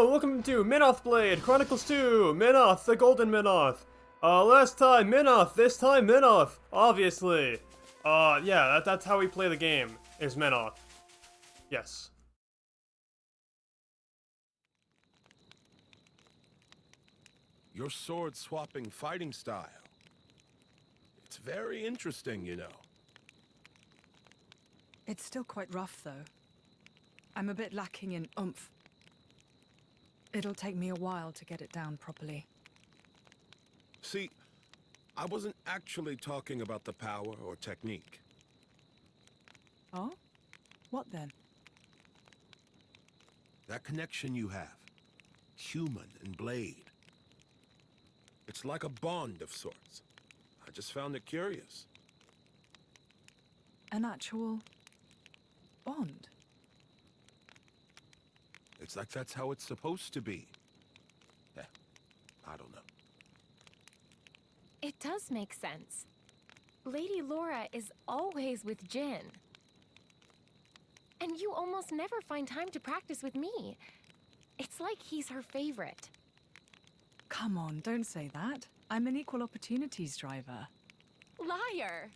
Hello, welcome to Minoth Blade Chronicles 2, Minoth, the Golden Minoth. Last time Minoth, this time Minoth, obviously. Yeah, that's how we play the game, is Minoth. Yes. Your sword-swapping fighting style. It's very interesting, you know. It's still quite rough, though. I'm a bit lacking in oomph. It'll take me a while to get it down properly. See, I wasn't actually talking about the power or technique. Oh? What then? That connection you have. Human and blade. It's like a bond of sorts. I just found it curious. An actual bond? It's like that's how it's supposed to be. Yeah, I don't know. It does make sense. Lady Laura is always with Jin. And you almost never find time to practice with me. It's like he's her favorite. Come on, don't say that. I'm an equal opportunities driver. Liar!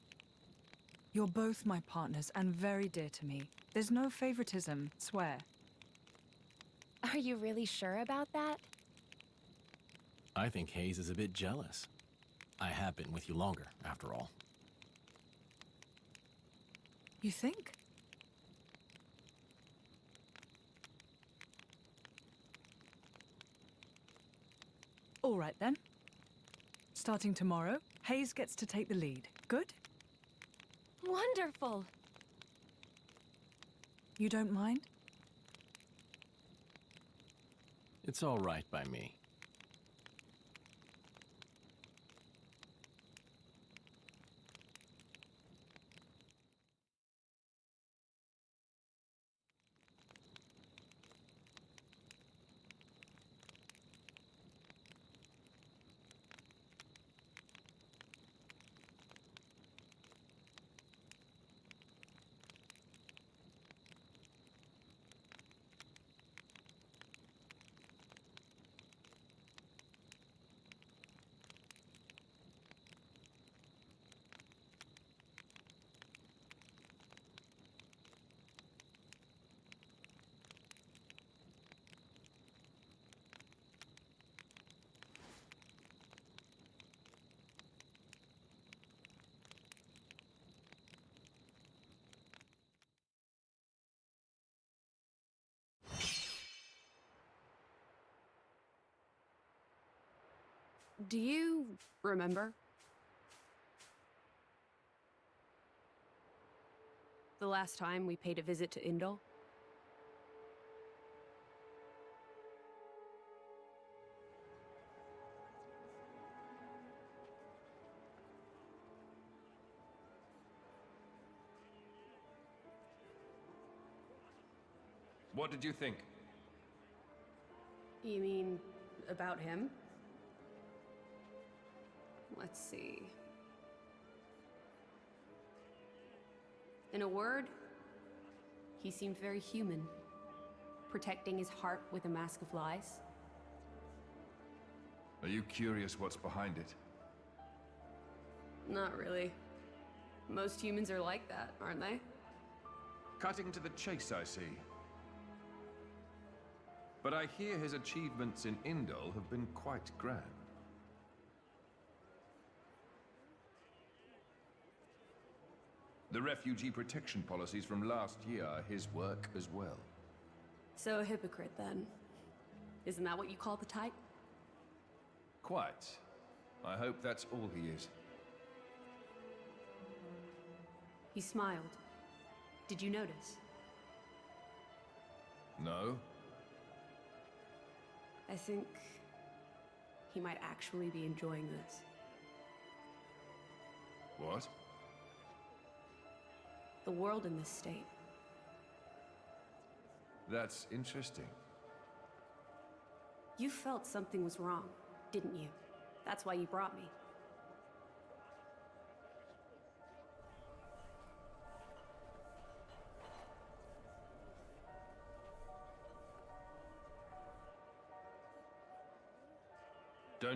You're both my partners and very dear to me. There's no favoritism, swear. Are you really sure about that? I think Hayes is a bit jealous. I have been with you longer, after all. You think? All right then. Starting tomorrow, Hayes gets to take the lead. Good? Wonderful! You don't mind? It's all right by me. Do you remember? The last time we paid a visit to Indol? What did you think? You mean about him? Let's see. In a word, he seemed very human, protecting his heart with a mask of lies. Are you curious what's behind it? Not really. Most humans are like that, aren't they? Cutting to the chase, I see. But I hear his achievements in Indol have been quite grand. The refugee protection policies from last year are his work as well. So a hypocrite, then. Isn't that what you call the type? Quite. I hope that's all he is. He smiled. Did you notice? No? I think he might actually be enjoying this. What? The world in this state. That's interesting. You felt something was wrong, didn't you? That's why you brought me.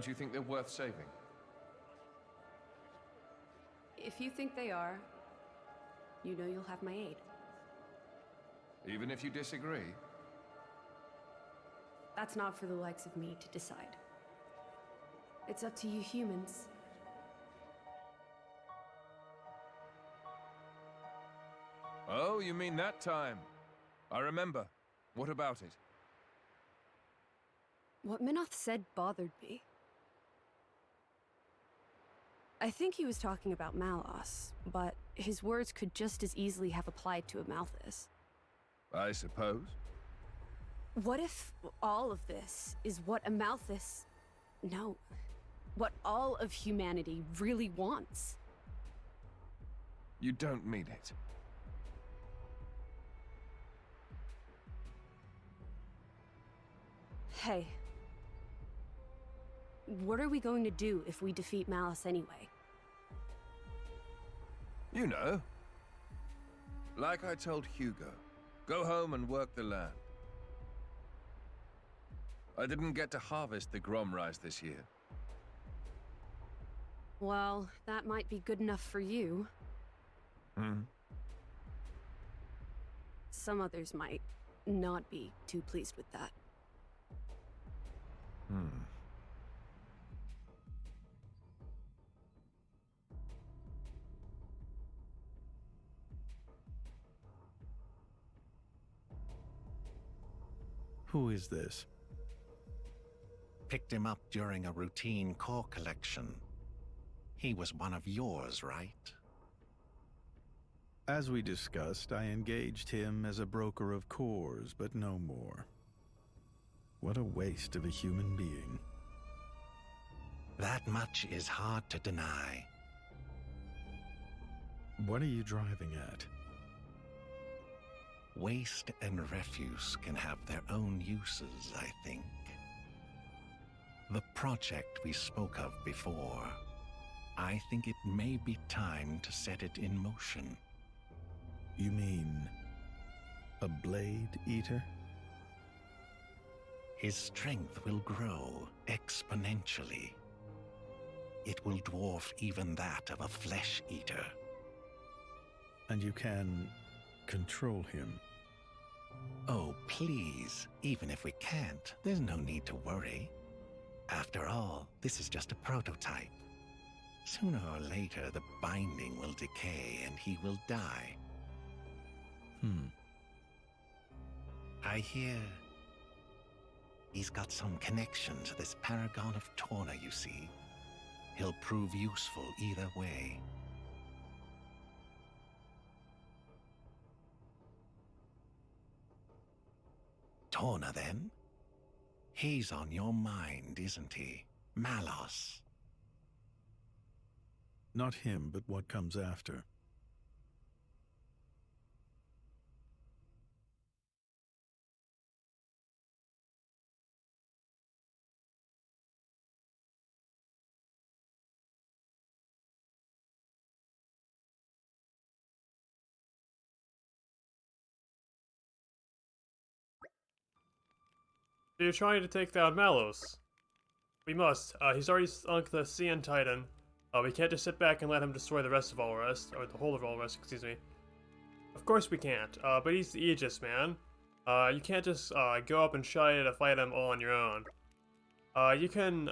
Don't you think they're worth saving? If you think they are, you know you'll have my aid. Even if you disagree? That's not for the likes of me to decide. It's up to you humans. Oh, you mean that time? I remember. What about it? What Minoth said bothered me. I think he was talking about Malos, but his words could just as easily have applied to a Malthus. I suppose. What if all of this is what a Malthus... No. What all of humanity really wants? You don't mean it. Hey. What are we going to do if we defeat Malice anyway? You know. Like I told Hugo, go home and work the land. I didn't get to harvest the Grom rice this year. Well, that might be good enough for you. Some others might not be too pleased with that. Who is this? Picked him up during a routine core collection. He was one of yours, right? As we discussed, I engaged him as a broker of cores, but no more. What a waste of a human being. That much is hard to deny. What are you driving at? Waste and refuse can have their own uses, I think. The project we spoke of before, I think it may be time to set it in motion. You mean a blade eater? His strength will grow exponentially. It will dwarf even that of a flesh eater. And you can control him? Oh, please. Even if we can't, there's no need to worry. After all, this is just a prototype. Sooner or later, the binding will decay and he will die. I hear he's got some connection to this paragon of Torna, you see. He'll prove useful either way. Torna, then? He's on your mind, isn't he? Malos. Not him, but what comes after. So you're trying to take down Malos. We must. He's already sunk the Cian Titan. We can't just sit back and let him destroy the rest of Allrest, or the whole of Allrest, excuse me. Of course we can't, but he's the Aegis, man. You can't just go up and try to fight him all on your own. You can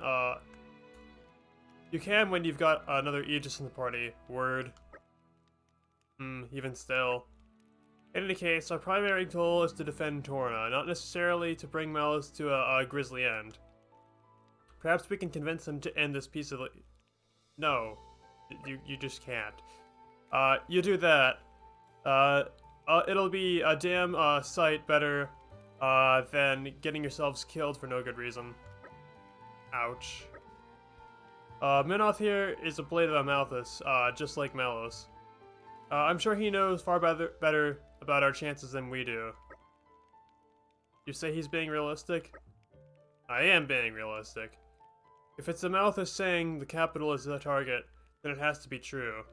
when you've got another Aegis in the party. Word. Even still. In any case, our primary goal is to defend Torna, not necessarily to bring Malos to a grisly end. Perhaps we can convince him to end this piece of... No. You just can't. You do that. It'll be a damn sight better than getting yourselves killed for no good reason. Ouch. Minoth here is a blade of a Malthus, just like Malos. I'm sure he knows far better about our chances than we do. You say he's being realistic? I am being realistic. If it's a Malthus saying the capital is the target, then it has to be true.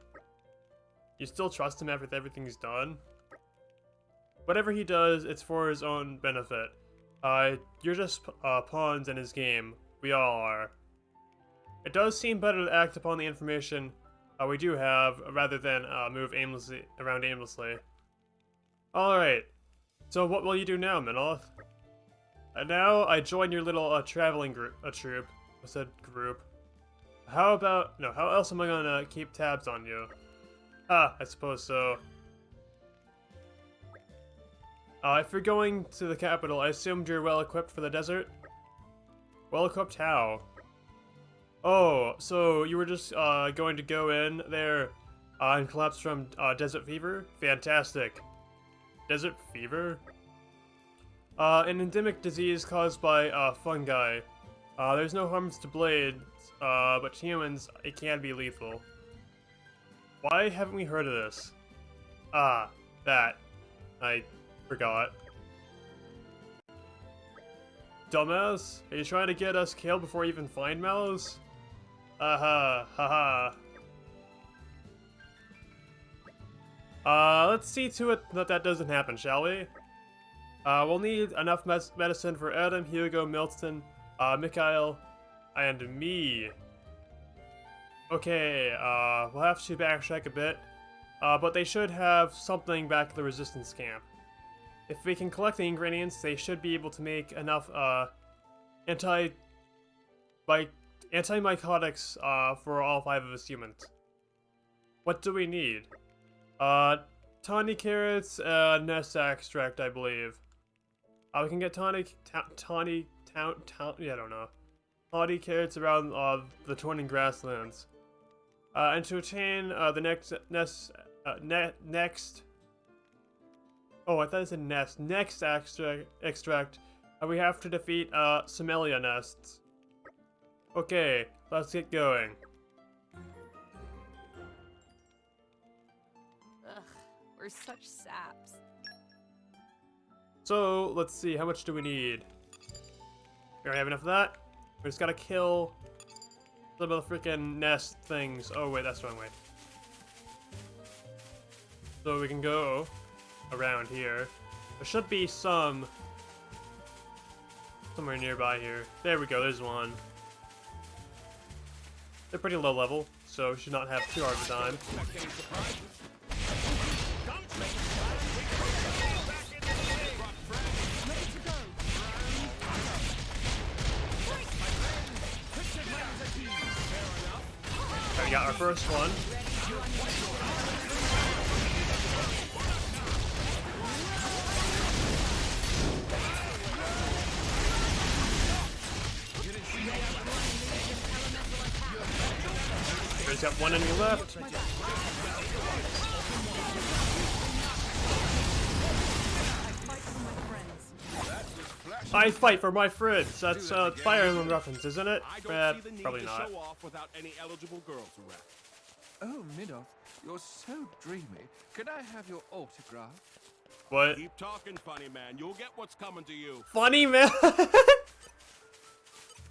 You still trust him after everything he's done? Whatever he does, it's for his own benefit. You're just pawns in his game. We all are. It does seem better to act upon the information we do have, rather than move around aimlessly. Alright, so what will you do now, Minoth? Now I join your little traveling troop. I said group. How about, no, how else am I gonna keep tabs on you? I suppose so. If you're going to the capital, I assumed you're well equipped for the desert? Well equipped how? Oh, so you were just going to go in there and collapse from desert fever? Fantastic. Desert fever? An endemic disease caused by fungi. There's no harms to blades, but humans, it can be lethal. Why haven't we heard of this? That. I forgot. Dumbass? Are you trying to get us killed before we even find Mallows? Haha. Let's see to it that that doesn't happen, shall we? We'll need enough medicine for Adam, Hugo, Milton, Mikhail, and me. Okay, we'll have to backtrack a bit, but they should have something back at the resistance camp. If we can collect the ingredients, they should be able to make enough, antimycotics, for all 5 of us humans. What do we need? Tawny carrots, nest extract, I believe. We can get tawny carrots around, the Torna grasslands. And to attain, the next, oh, I thought it said nest. Next extract, we have to defeat, Somalia nests. Okay, let's get going. Ugh, we're such saps. So, let's see, how much do we need? We already have enough of that. We just gotta kill some of the freaking nest things. Oh wait, that's the wrong way. So we can go around here. There should be some somewhere nearby here. There we go, there's one. They're pretty low level, so we should not have too hard of a time. We got our first one. He's got one enemy left. I fight for my friends. That's Fire Emblem reference, isn't it? Probably not. Show off without any eligible girls around. Oh, Minoth, you're so dreamy. Could I have your autograph? What? Keep talking, funny man. You'll get what's coming to you. Funny man.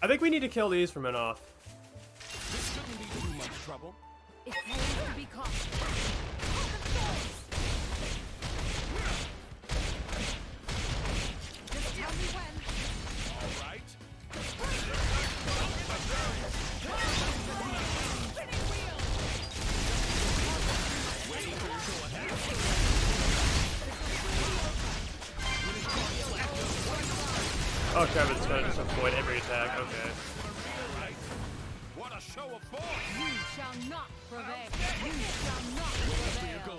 I think we need to kill these for Minoth. This shouldn't be too much trouble. It pays to be cautious. Just tell me when. All right. Oh crap, it's gonna just avoid every attack. Okay. What a show of force! You shall not prevail. You shall not prevail.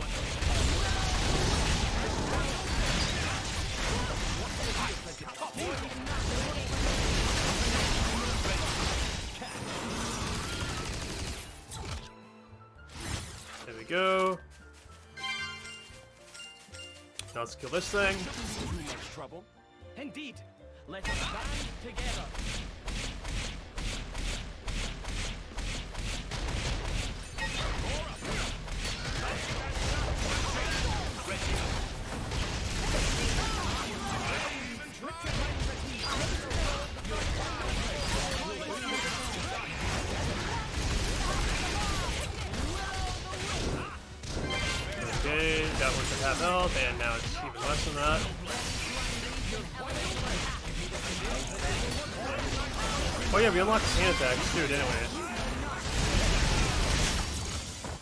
There we go. Now let's kill this thing. Too much trouble. Indeed. Let us band together. Okay, got one for half health, and now it's even less than that. Oh yeah, we unlocked hand attacks too, didn't we?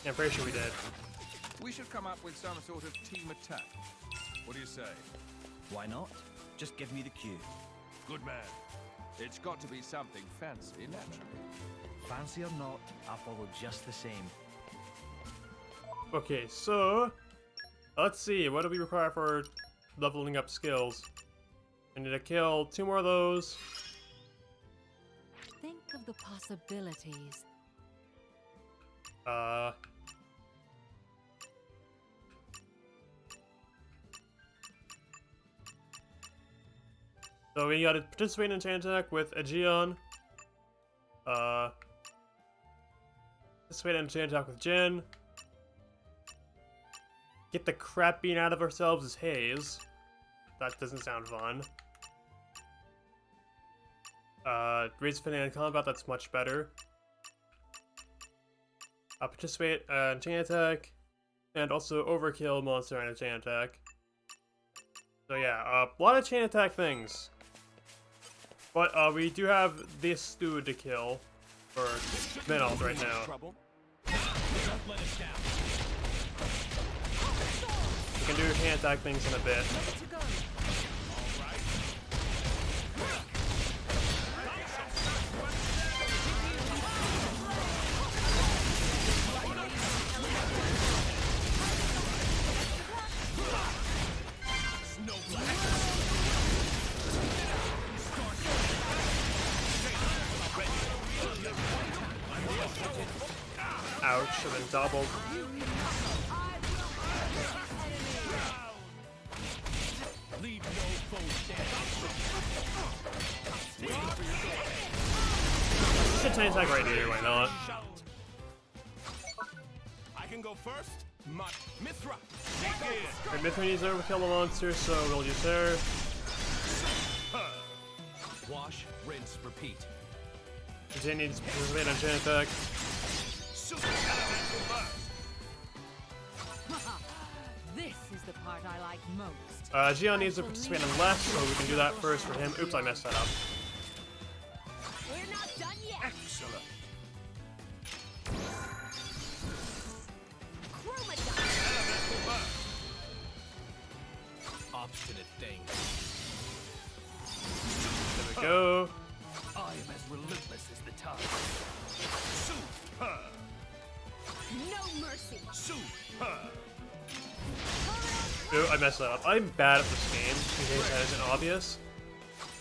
Yeah, I'm pretty sure we did. We should come up with some sort of team attack. What do you say? Why not? Just give me the cue. Good man. It's got to be something fancy, naturally. Fancy or not, I'll follow just the same. Okay, so let's see. What do we require for leveling up skills? I need to kill 2 more of those. Think of the possibilities. So we gotta participate in a chain attack with Aegeon. Participate in a chain attack with Jin. Get the crap beaten out of ourselves as Haze. That doesn't sound fun. Raise affinity in combat, that's much better. Participate in chain attack. And also overkill monster in a chain attack. So yeah, a lot of chain attack things. But we do have this dude to kill for Minoth right now. We can do chain attack things in a bit. Ouch, I've been doubled. Should chain attack right here, why not? I can go first. Mithra. Right, Mithra needs to overkill the monster, so we'll use her. Wash, rinse, repeat. Jin needs to participate on chain attack. This is the part I like most. Gion needs to participate in left, so we can do that first for him. Oops, I messed that up. We're not done yet. Excellent. Obstinate thing. There we go. I am as relentless as the tide. Super. No mercy. Super. Ooh, I messed that up. I'm bad at this game, in case that isn't obvious.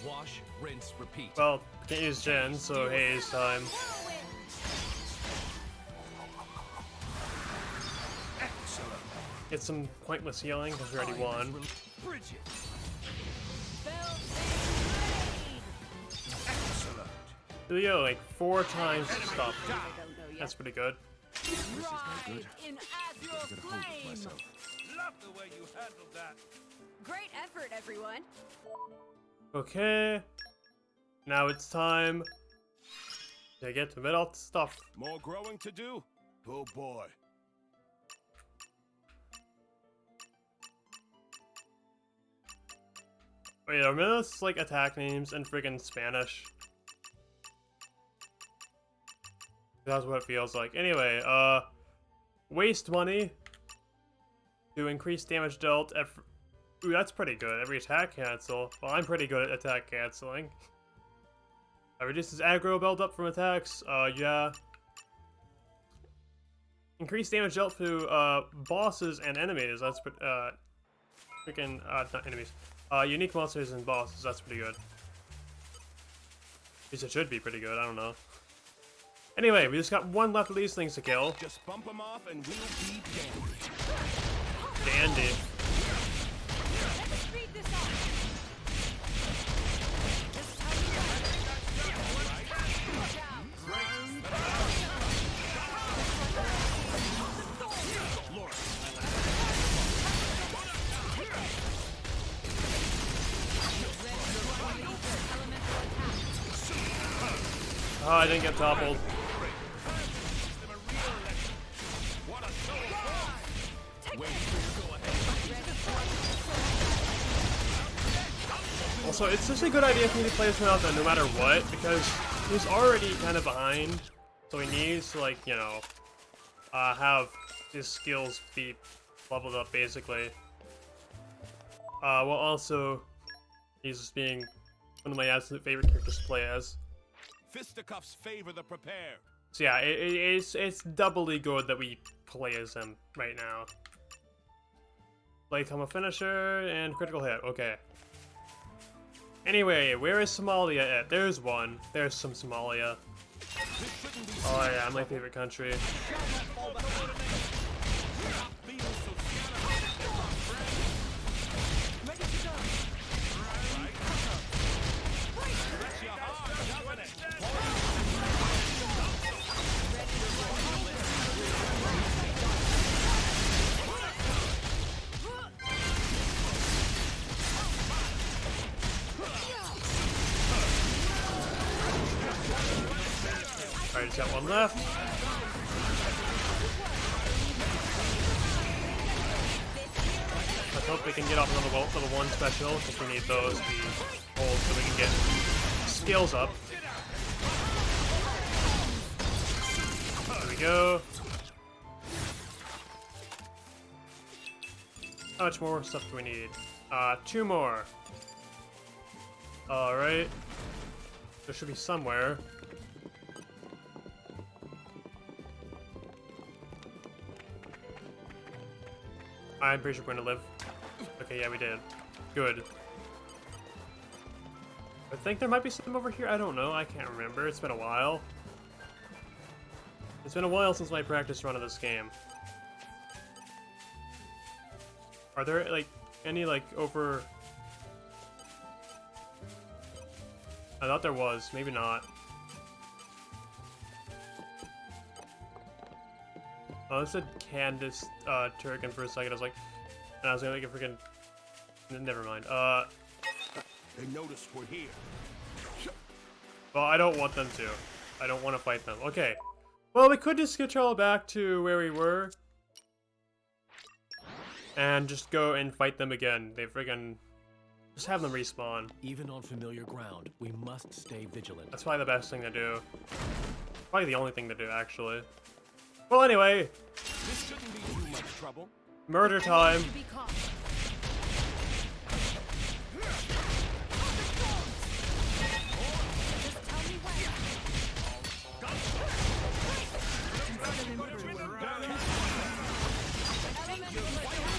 Wash, rinse, repeat. Well, can't use Jin, so Haze time. Excellent. Get some pointless healing, because we already won. Bridget. Excellent. So yeah, like 4 times to stop. That's pretty good. Ride in azure flame. Love the way you handled that. Great effort, everyone. Okay. Now it's time to get to Minoth stuff. More growing to do? Oh boy. Wait, are Minoth's like attack names in friggin' Spanish? That's what it feels like. Anyway, waste money to increase damage dealt. Ooh, that's pretty good. Every attack cancel. Well, I'm pretty good at attack canceling. Reduces aggro build up from attacks. Yeah. Increase damage dealt to bosses and enemies. That's freaking not enemies. Unique monsters and bosses. That's pretty good. At least it should be pretty good. I don't know. Anyway, we just got 1 left of these things to kill. Just bump them off and we'll be dandy. Dandy. Let's speed this up. Oh, I didn't get toppled. Also, it's such a good idea for me to play this without that no matter what, because he's already kind of behind, so he needs to, like, you know, have his skills be leveled up, basically. While also, he's just being one of my absolute favorite characters to play as. Fisticuffs favor the prepared. So yeah, it's doubly good that we play as him right now. Like, I'm a finisher and critical hit. Okay. Anyway, where is Somalia at? There's one. There's some Somalia. Oh yeah, my favorite country. Alright, just got one left. Let's hope we can get off another level 1 special, because we need those to be old so we can get skills up. There we go. How much more stuff do we need? 2 more. Alright. There should be somewhere. I'm pretty sure we're gonna live. Okay, yeah, we did. Good. I think there might be some over here. I don't know. I can't remember. It's been a while. It's been a while since my practice run of this game. Are there, like, any, like, over... I thought there was. Maybe not. Oh, it said Candace Turkin for a second. I was like, and I was gonna make a freaking. Never mind. They noticed we're here. Well, I don't want them to. I don't want to fight them. Okay. Well, we could just travel back to where we were and just go and fight them again. They freaking just have them respawn. Even on familiar ground, we must stay vigilant. That's probably the best thing to do. Probably the only thing to do, actually. Well, anyway. This shouldn't be too much trouble. Murder time.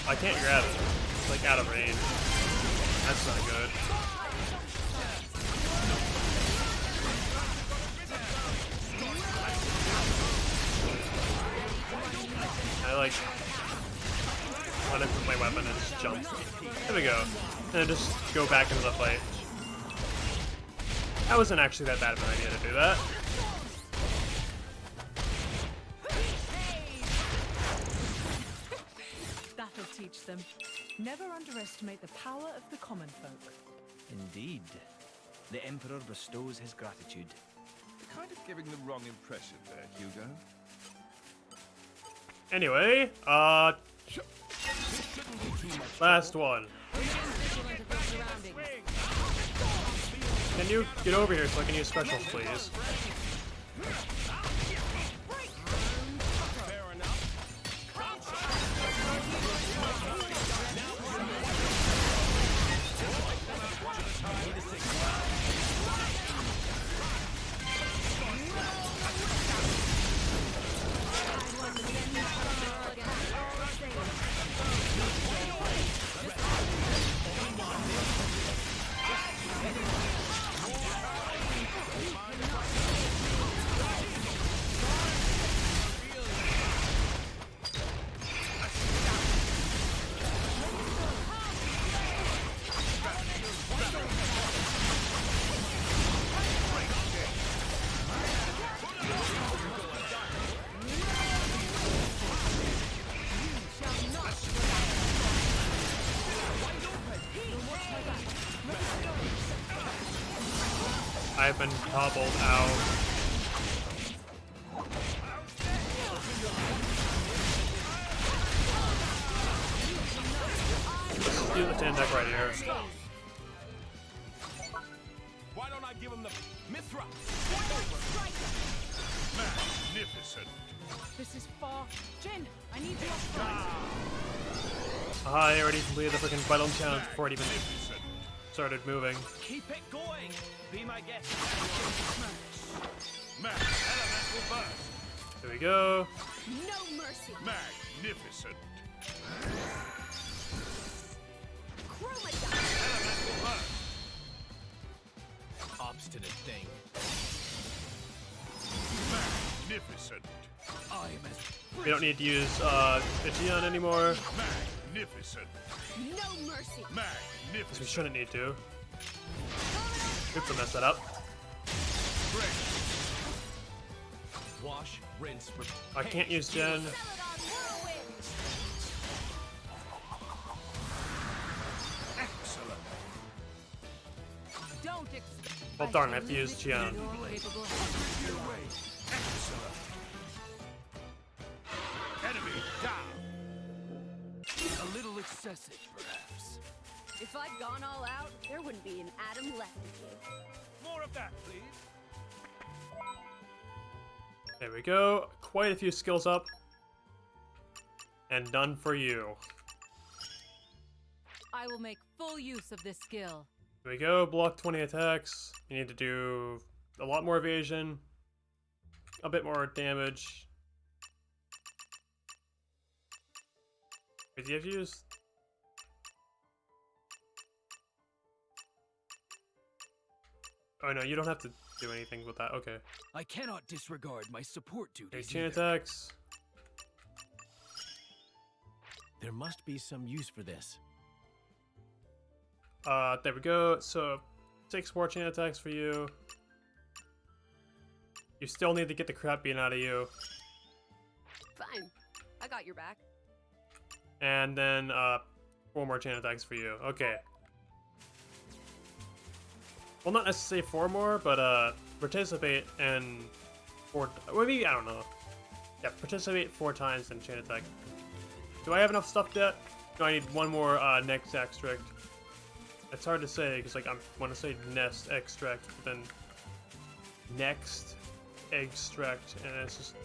I can't grab it. It's like out of range. That's not good. I like let it put my weapon and just jump. There we go. And then just go back into the fight. That wasn't actually that bad of an idea to do that. That'll teach them. Never underestimate the power of the common folk. Indeed. The Emperor bestows his gratitude. Kind of giving the wrong impression there, Hugo. Anyway, last one. Can you get over here so I can use specials, please? I've been toppled out. Let's do the stand deck right here. Why don't I give him the Mithra? Magnificent. This is far. Jin, I need you up front. I already completed the freaking vital challenge before it even started moving. Keep it going. Be my guest. Elemental burst. There we go. No mercy. Magnificent. Chromodile. Obstinate thing. Magnificent. We don't need to use Aegeon anymore. Magnificent. No mercy. We Magnificent. shouldn't need to. Oops, I messed that up. Wash, rinse, I can't use Gen. Excellent. Don't expect. Well, darn, I have to use Gian. Excellent. Enemy down. A little excessive, perhaps. If I'd gone all out, there wouldn't be an atom left of you. More of that, please. There we go. Quite a few skills up. And done for you. I will make full use of this skill. There we go. Block 20 attacks. You need to do a lot more evasion. A bit more damage. Wait, do you have to use... Oh no, you don't have to do anything with that. Okay. I cannot disregard my support duties. 18 either. attacks. There must be some use for this. There we go. So, 6 more chain attacks for you. You still need to get the crap beaten out of you. Fine. I got your back. And then, 4 more chain attacks for you. Okay. Well, not necessarily 4 more, but, participate and 4... Well, maybe, I don't know. Yeah, participate 4 times in chain attack. Do I have enough stuff yet? No, I need 1 more, next extract. It's hard to say, because, like, I want to say nest extract, but then next extract, and it's just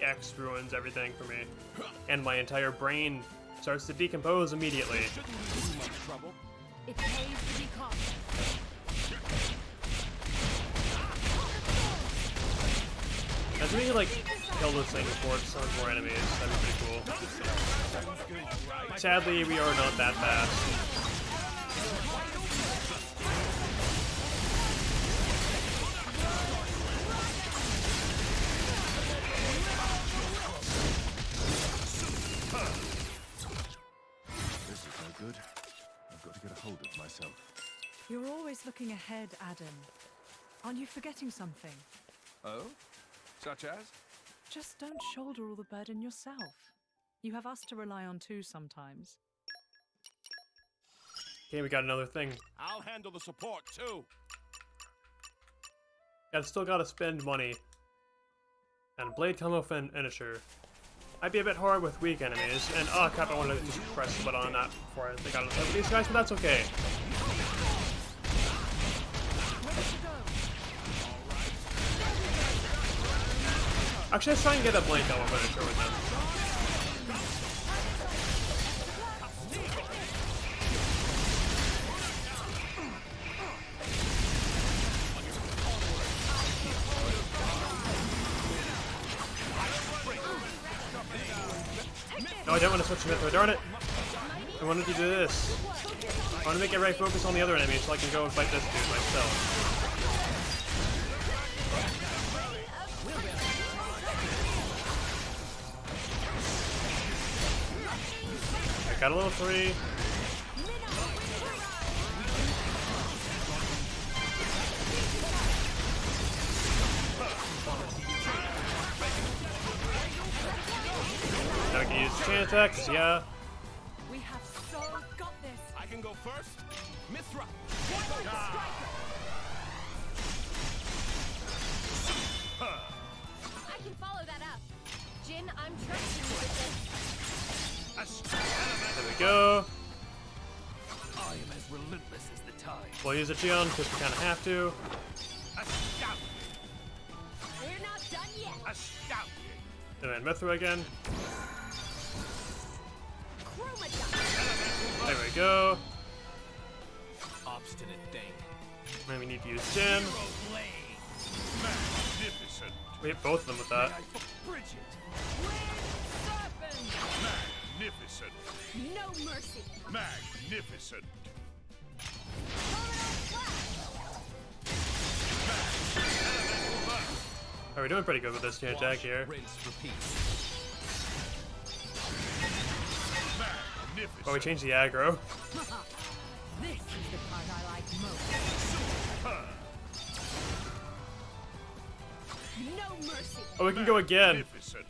X ruins everything for me. And my entire brain starts to decompose immediately. It pays to be cautious. Imagine we could, like, kill this thing before it summons more enemies. That'd be pretty cool. Sadly, we are not that fast. This is no good. I've got to get a hold of myself. You're always looking ahead, Adam. Aren't you forgetting something? Oh? Such as? Just don't shoulder all the burden yourself. You have us to rely on too sometimes. Okay, we got another thing. I'll handle the support too. Yeah, still gotta spend money. And Blade Combo Finisher. Might be a bit hard with weak enemies. And oh crap, I wanted to just press the button on that before I think I got these guys, but that's okay. Actually, let's try and get a Blade Combo Finisher with them. No, I don't want to switch to Mythra, darn it! I wanted to do this. I want to make everybody focus on the other enemy so I can go and fight this dude myself. I got a level 3. Now we can use chain attacks, yeah. We have so got this. I can go first. Mithra. I can follow that up. Jin, I'm trusting you with this. There we go. I am as relentless as the tide. We'll use a Gion because we kind of have to. We're not done yet. And then Mithra again. There we go. Obstinate thing. And we need to use Jin. Magnificent. We hit both of them with that. Magnificent. No mercy. Magnificent. Are we doing pretty good with this attack here? Rinse, repeat. Oh, we changed the aggro. This is the part I like most. No mercy. Oh, we can go again. Magnificent.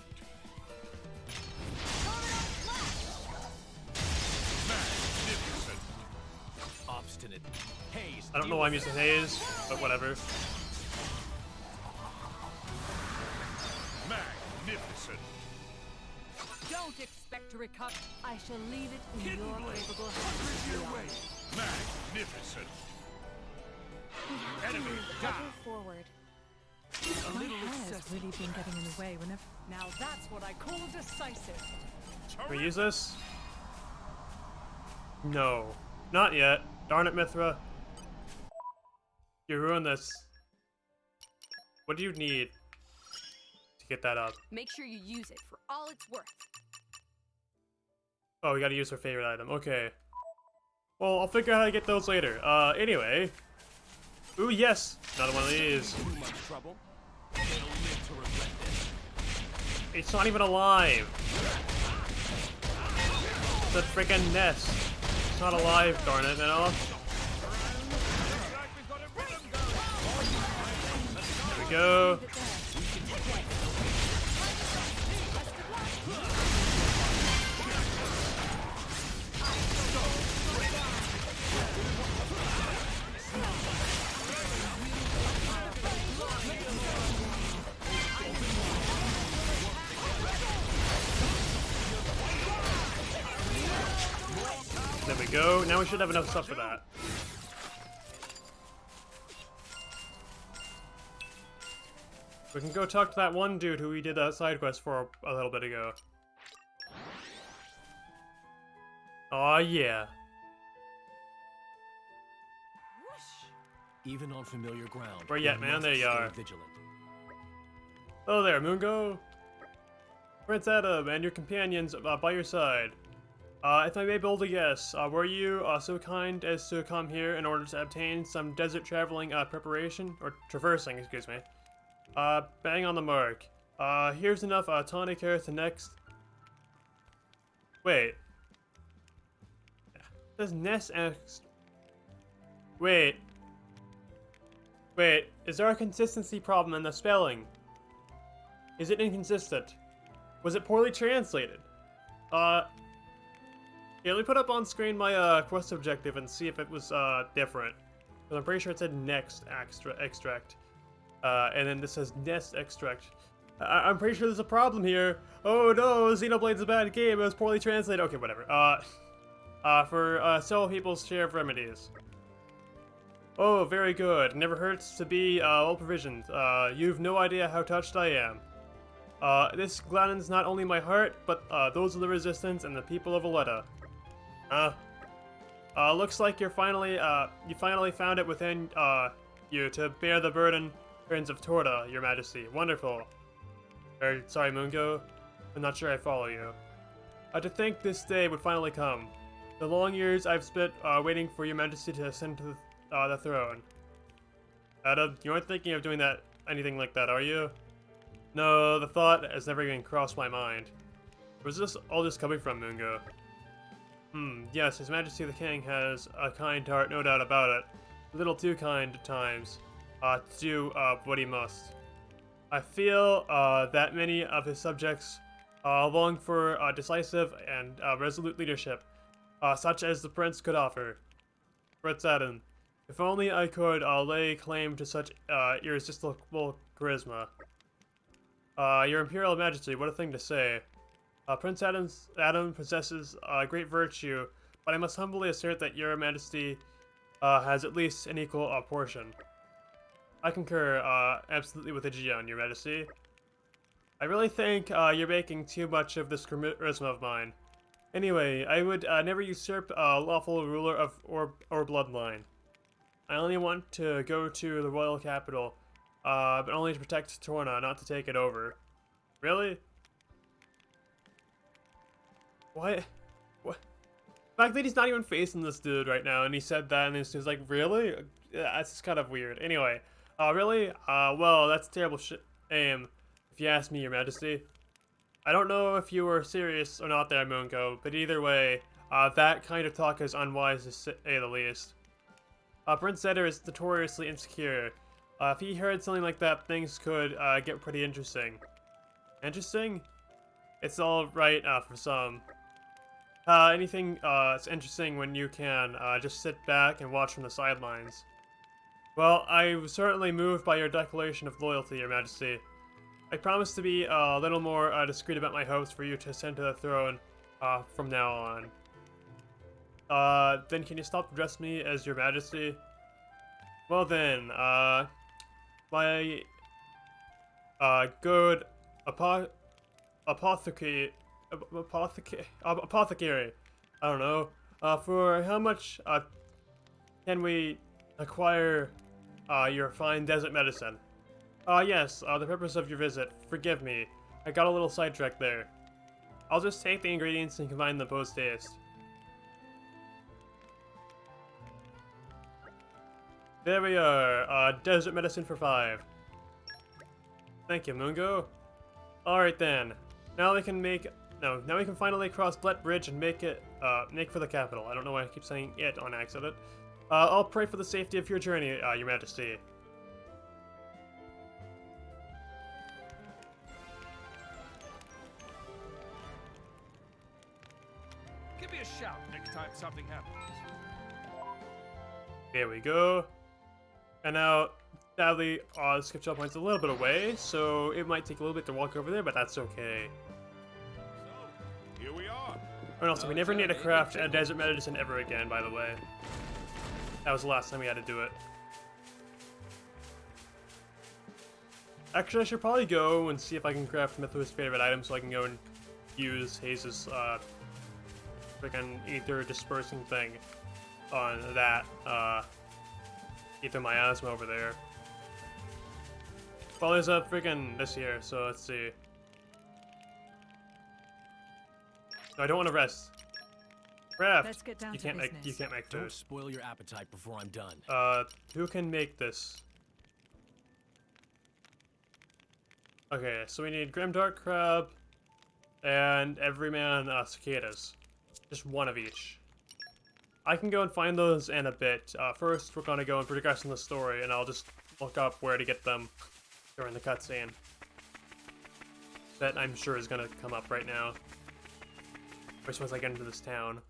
Magnificent. Obstinate. Haze. I don't know why I'm using Haze, but whatever. Magnificent. Don't expect to recover. I shall leave it in your capable hands. Magnificent. Enemy Go down. forward. My hair's really been getting in the way whenever. Now that's what I call decisive. Can we use this? No. Not yet. Darn it, Mithra. You ruined this. What do you need to get that up? Make sure you use it for all it's worth. Oh, we gotta use her favorite item. Okay. Well, I'll figure out how to get those later. Anyway. Ooh, yes! Another one of these. Too much trouble. They'll live to regret this. It's not even alive! It's a freaking nest. It's not alive, darn it, now. There we go. There we go. Now we should have enough stuff for that. We can go talk to that one dude who we did that side quest for a little bit ago. Aw, yeah. Even on familiar ground. Where you at, we man? must There you stay are. Vigilant. Oh there, Mungo. Prince Adam and your companions by your side. If I may bold a guess, were you so kind as to come here in order to obtain some desert traveling preparation? Or traversing, excuse me. Bang on the mark. Here's enough tonic hair to next... Wait. It says Nest X... Wait. Wait, is there a consistency problem in the spelling? Is it inconsistent? Was it poorly translated? Yeah, let me put up on screen my quest objective and see if it was different. Because I'm pretty sure it said next extract. And then this says nest extract. I'm pretty sure there's a problem here. Oh no, Xenoblade's a bad game. It was poorly translated. Okay, whatever. For several people's share of remedies. Oh, very good. Never hurts to be well provisioned. You've no idea how touched I am. This gladdens not only my heart, but those of the Resistance and the people of Valletta. Looks like you finally found it within you to bear the burdens of Torna, Your Majesty. Wonderful. Sorry, Mungo. I'm not sure I follow you. To think this day would finally come. The long years I've spent waiting for Your Majesty to ascend to the throne. Adam, you aren't thinking of doing anything like that, are you? No, the thought has never even crossed my mind. Where's all this coming from, Mungo? Yes, His Majesty the King has a kind heart, no doubt about it. A little too kind at times, to do what he must. I feel that many of his subjects long for decisive and resolute leadership, such as the Prince could offer. Prince Adam, if only I could lay claim to such irresistible charisma. Your Imperial Majesty, what a thing to say. Prince Adam possesses great virtue, but I must humbly assert that Your Majesty has at least an equal portion. I concur absolutely with Aegeon, Your Majesty. I really think you're making too much of this charisma of mine. Anyway, I would never usurp a lawful ruler of or bloodline. I only want to go to the royal capital, but only to protect Torna, not to take it over. Really? What? What? The fact that he's not even facing this dude right now, and he said that, and he's like, really? Yeah, that's just kind of weird. Anyway, really? Well, that's a terrible aim, if you ask me, Your Majesty. I don't know if you were serious or not there, Mungo, but either way, that kind of talk is unwise to say the least. Prince Zeder is notoriously insecure. If he heard something like that, things could get pretty interesting. Interesting? It's all right for some. Anything is interesting when you can just sit back and watch from the sidelines. Well, I was certainly moved by your declaration of loyalty, Your Majesty. I promise to be a little more discreet about my hopes for you to ascend to the throne from now on. Then can you stop addressing me as Your Majesty? Well then, my good apothecary, I don't know, for how much can we acquire your fine desert medicine? Yes, the purpose of your visit. Forgive me, I got a little sidetracked there. I'll just take the ingredients and combine them post-haste. There we are, desert medicine for 5. Thank you, Mungo. Alright then, now we can now we can finally cross Blet Bridge and make for the capital. I don't know why I keep saying it on accident. I'll pray for the safety of your journey, Your Majesty. Give me a shout next time something happens. Here we go. And now, sadly, the skip shell point's a little bit away, so it might take a little bit to walk over there, but that's okay. So, here we are. And also, we never need to craft a desert medicine ever again, by the way. That was the last time we had to do it. Actually, I should probably go and see if I can craft Mythos' favorite item so I can go and use Haze's freaking ether dispersing thing on that ether miasma over there. Well, there's a freaking this here, so let's see. No, I don't want to rest. Craft. Let's get down you to can't business. make food. Don't spoil your appetite before I'm done. Who can make this? Okay, so we need Grimdark Crab and Everyman Cicadas. Just one of each. I can go and find those in a bit. First, we're gonna go and progress in the story, and I'll just look up where to get them during the cutscene. That I'm sure is gonna come up right now. First, once I get into this town.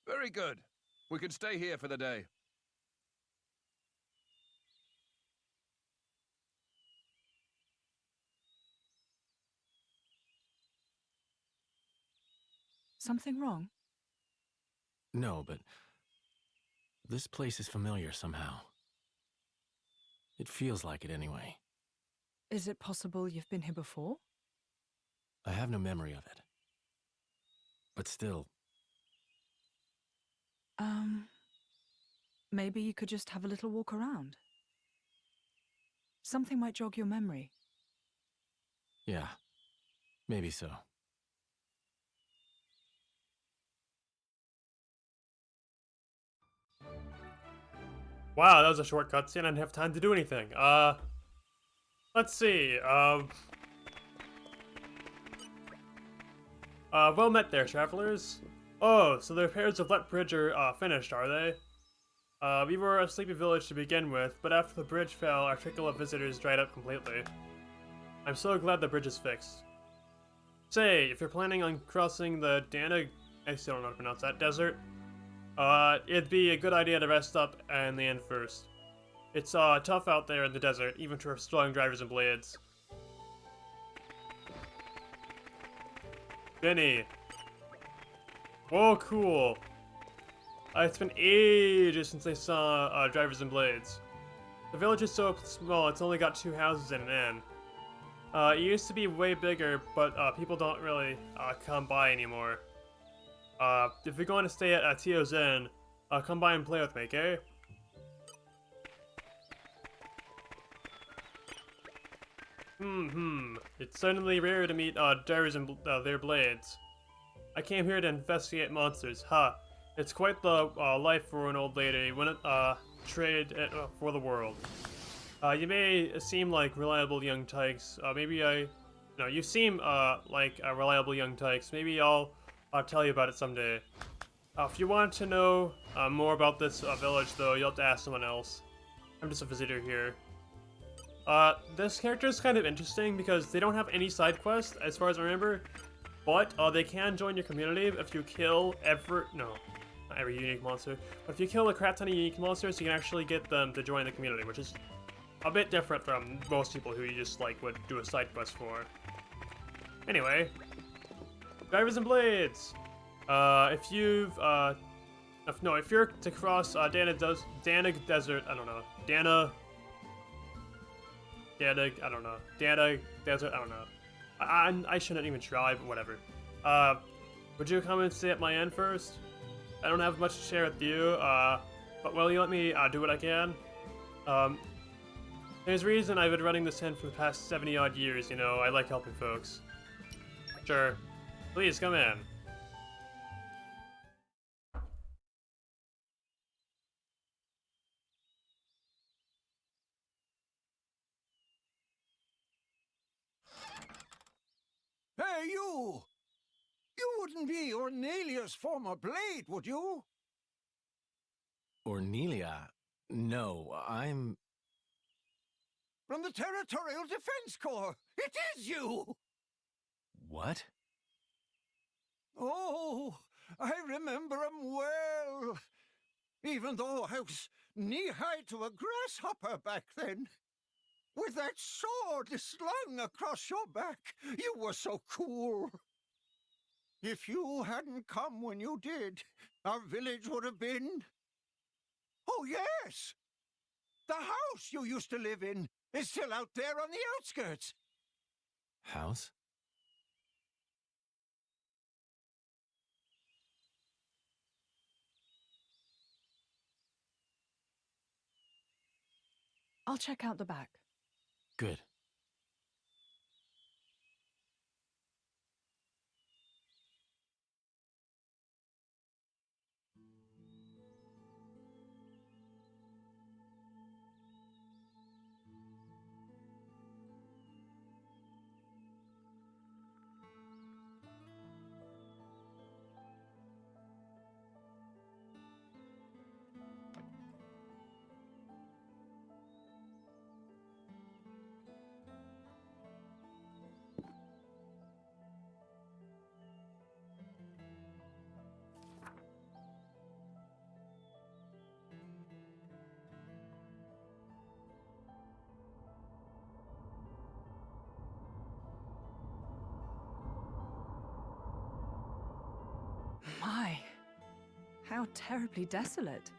Very good. We can stay here for the day. Something wrong? No, but this place is familiar somehow. It feels like it anyway. Is it possible you've been here before? I have no memory of it. But still, Maybe you could just have a little walk around. Something might jog your memory. yeah, maybe so. Wow, that was a short cutscene. I didn't have time to do anything. Let's see. Well met there, travelers. Oh, so the repairs of Let Bridge are finished, are they? We were a sleepy village to begin with, but after the bridge fell, our trickle of visitors dried up completely. I'm so glad the bridge is fixed. Say, if you're planning on crossing the I still don't know how to pronounce that, desert, it'd be a good idea to rest up in the inn first. It's tough out there in the desert, even for strong drivers and blades. Benny. Whoa, cool. It's been ages since I saw Drivers and Blades. The village is so small, it's only got 2 houses and an inn. It used to be way bigger, but people don't really come by anymore. If you're going to stay at Tio's Inn, come by and play with me, okay? It's certainly rare to meet drivers and their blades. I came here to investigate monsters. Ha! It's quite the life for an old lady. You wouldn't trade it for the world. You may seem like reliable young tykes. No, you seem like reliable young tykes. Maybe I'll tell you about it someday. If you want to know more about this village, though, you'll have to ask someone else. I'm just a visitor here. This character is kind of interesting because they don't have any side quests, as far as I remember. But they can join your community if you kill not every unique monster. But if you kill a crap ton of unique monsters, you can actually get them to join the community, which is a bit different from most people who you just like would do a side quest for. Anyway, Drivers and Blades. If you're to cross Dana Desert, I don't know, Dana Desert, I don't know. I shouldn't even try, but whatever. Would you come and stay at my inn first? I don't have much to share with you, but will you let me do what I can? There's a reason I've been running this inn for the past 70-odd years, you know, I like helping folks. Sure. Please, come in. Hey, you! You wouldn't be Ornelia's former blade, would you? Ornelia? No, I'm... From the Territorial Defense Corps! It is you! What? Oh, I remember 'em well. Even though I was knee-high to a grasshopper back then. With that sword slung across your back, you were so cool. If you hadn't come when you did, our village would have been... Oh, yes! The house you used to live in is still out there on the outskirts. House? I'll check out the back. Good. My, how terribly desolate.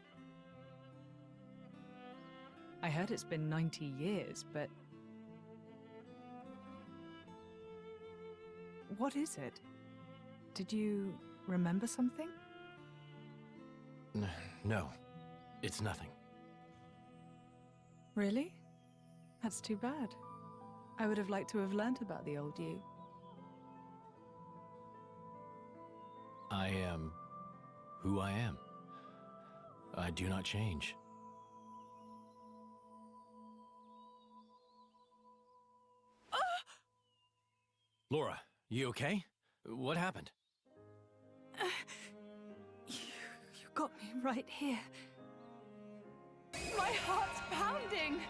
I heard it's been 90 years, but... What is it? Did you remember something? No, it's nothing. Really? That's too bad. I would have liked to have learnt about the old you. I am who I am. I do not change. Laura, you okay? What happened? You got me right here. My heart's pounding!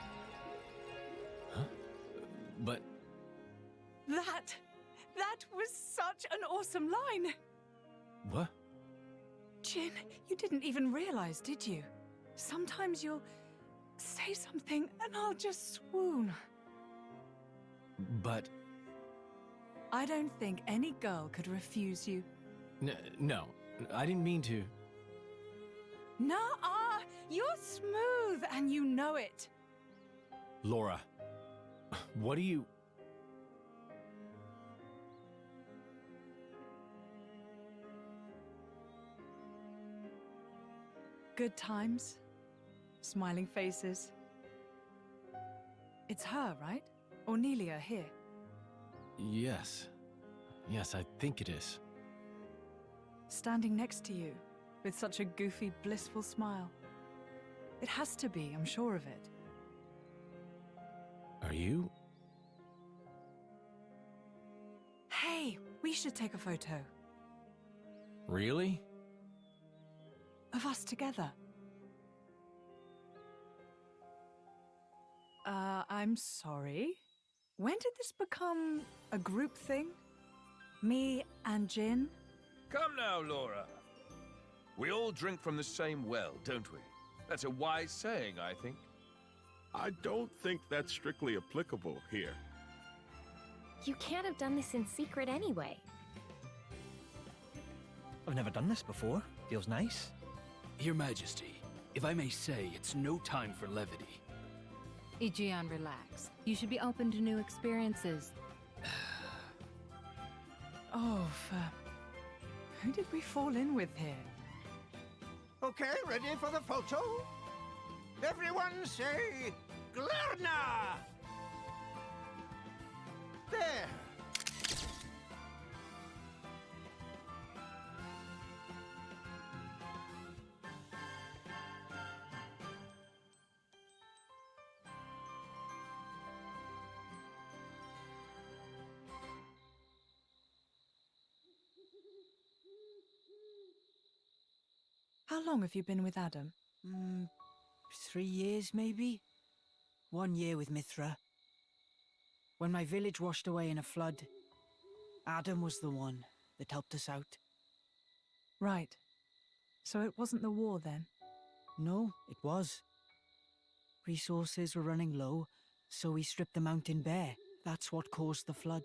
Huh? But... That was such an awesome line! What? Jin, you didn't even realize, did you? Sometimes you'll say something and I'll just swoon. But... I don't think any girl could refuse you. No, I didn't mean to. Nuh-uh! You're smooth, and you know it. Laura, what do you... Good times. Smiling faces. It's her, right? Or Nelia here? Yes. Yes, I think it is. Standing next to you, with such a goofy, blissful smile. It has to be, I'm sure of it. Are you... Hey, we should take a photo. Really? Of us together. I'm sorry. When did this become a group thing? Me and Jin? Come now, Laura. We all drink from the same well, don't we? That's a wise saying, I think. I don't think that's strictly applicable here. You can't have done this in secret anyway. I've never done this before. Feels nice. Your Majesty, if I may say, it's no time for levity. Ijian, relax. You should be open to new experiences. Oh, who did we fall in with here? Okay, ready for the photo? Everyone say, Glarna! There. How long have you been with Adam? 3 years, maybe? 1 year with Mithra. When my village washed away in a flood, Adam was the one that helped us out. Right. So it wasn't the war then? No, it was. Resources were running low, so we stripped the mountain bare. That's what caused the flood.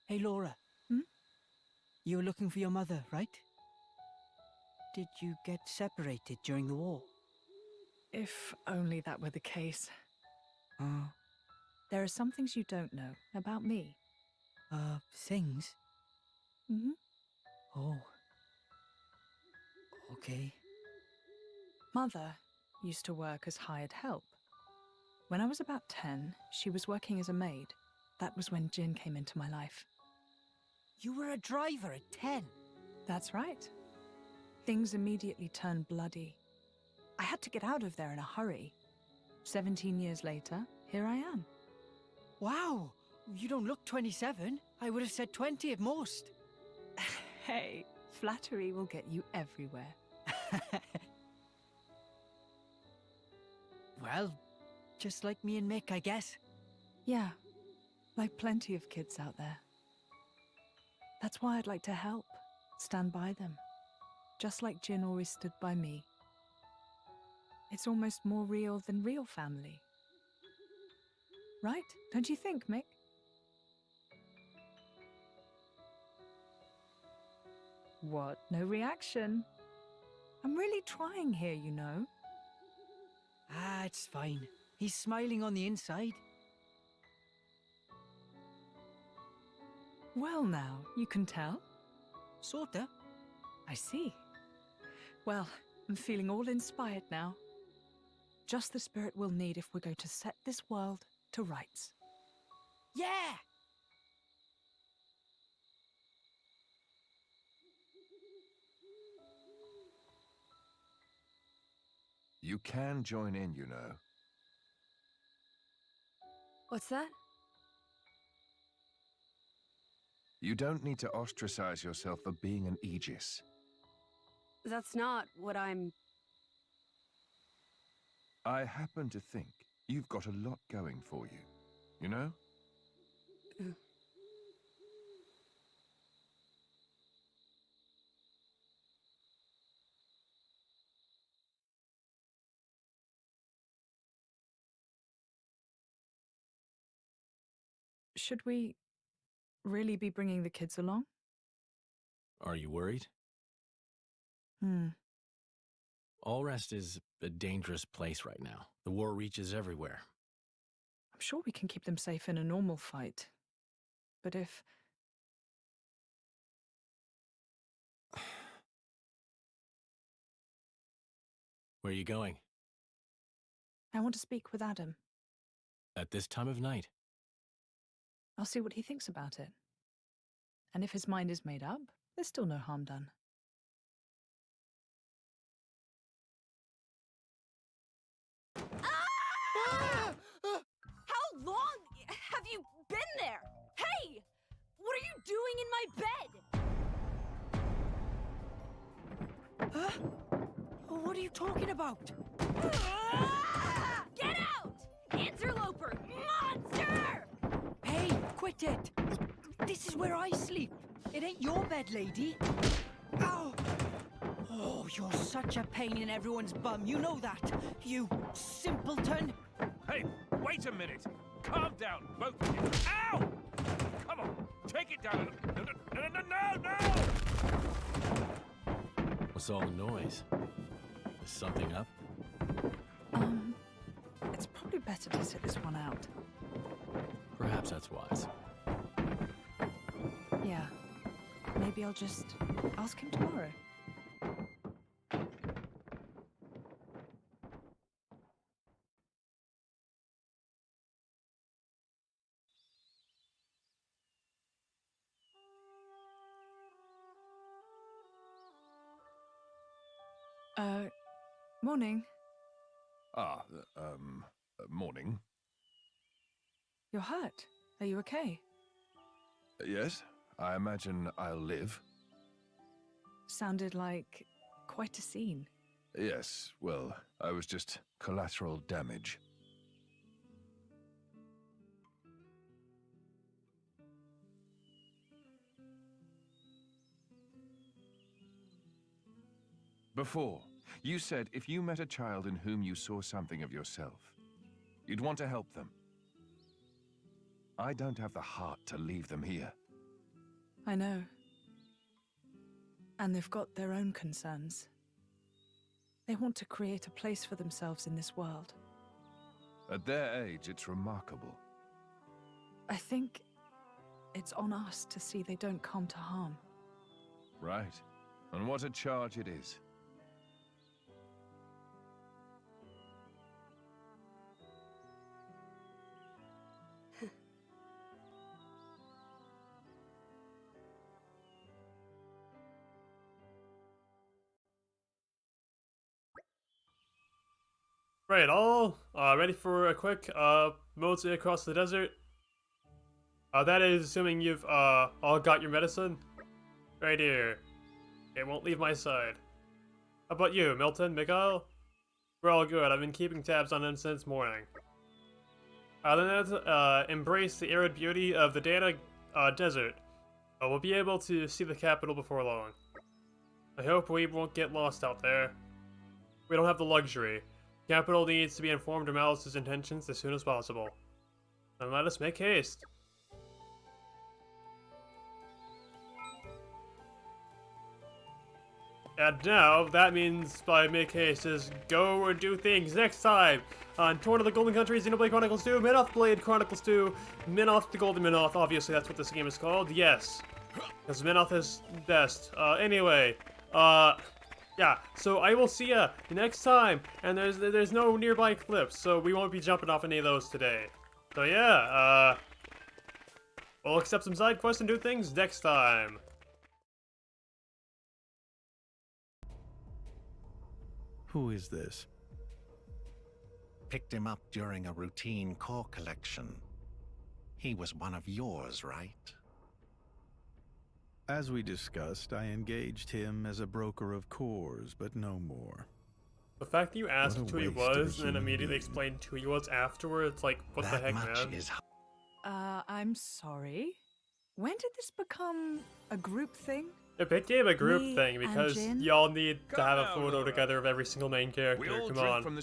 Hey, Laura. You were looking for your mother, right? Did you get separated during the war? If only that were the case. There are some things you don't know about me. Things? Mm-hmm. Oh. Okay. Mother used to work as hired help. When I was about 10, she was working as a maid. That was when Jin came into my life. You were a driver at 10? That's right. Things immediately turned bloody. I had to get out of there in a hurry. 17 years later, here I am. Wow! You don't look 27. I would have said 20 at most. Hey, flattery will get you everywhere. Well, just like me and Mick, I guess. Yeah, like plenty of kids out there. That's why I'd like to help, stand by them. Just like Jin always stood by me. It's almost more real than real family. Right? Don't you think, Mick? What? No reaction? I'm really trying here, you know. Ah, it's fine. He's smiling on the inside. Well now, you can tell. Sorta. I see. Well, I'm feeling all inspired now. Just the spirit we'll need if we're going to set this world to rights. Yeah! You can join in, you know. What's that? You don't need to ostracize yourself for being an Aegis. That's not what I'm... I happen to think you've got a lot going for you, you know? Should we really be bringing the kids along? Are you worried? Allrest is a dangerous place right now. The war reaches everywhere. I'm sure we can keep them safe in a normal fight. But if... Where are you going? I want to speak with Adam. At this time of night? I'll see what he thinks about it. And if his mind is made up, there's still no harm done. How long have you been there? Hey! What are you doing in my bed? What are you talking about? Get out! Interloper! Monster! Hey, quit it! This is where I sleep. It ain't your bed, lady. Ow! Oh, you're such a pain in everyone's bum. You know that, you simpleton. Hey, wait a minute. Calm down, both of you. Ow! Come on, take it down. No! What's all the noise? Is something up? It's probably better to sit this one out. Perhaps that's wise. Yeah. Maybe I'll just ask him tomorrow. Morning. Morning. You're hurt. Are you okay? Yes, I imagine I'll live. Sounded like quite a scene. Yes, well, I was just collateral damage. Before, you said if you met a child in whom you saw something of yourself, you'd want to help them. I don't have the heart to leave them here. I know. And they've got their own concerns. They want to create a place for themselves in this world. At their age, it's remarkable. I think it's on us to see they don't come to harm. Right. And what a charge it is. Right, all ready for a quick mosey across the desert? That is assuming you've all got your medicine. Right here. It won't leave my side. How about you, Milton, Miguel? We're all good. I've been keeping tabs on them since morning. Then let's embrace the arid beauty of the Dana desert. We'll be able to see the capital before long. I hope we won't get lost out there. We don't have the luxury. Capital needs to be informed of Malice's intentions as soon as possible. And let us make haste. And now, that means by make haste is go and do things next time on Torna the Golden Country, Xenoblade Chronicles 2, Minoth Blade Chronicles 2, Minoth the Golden Minoth. Obviously, that's what this game is called. Yes. Because Minoth is best. Anyway, yeah, so I will see ya next time, and there's no nearby cliffs, so we won't be jumping off any of those today. So yeah, we'll accept some side quests and do things next time. Who is this? Picked him up during a routine core collection. He was one of yours, right? As we discussed, I engaged him as a broker of cores, but no more. The fact that you asked What a who he waste of a was and then human immediately being. explained who he was afterwards, like, what the heck, man? I'm sorry. When did this become a group thing? It became a group Me thing and because Jin? y'all need to have a now, photo Laura. together of every single main character. We all Come drink on. from the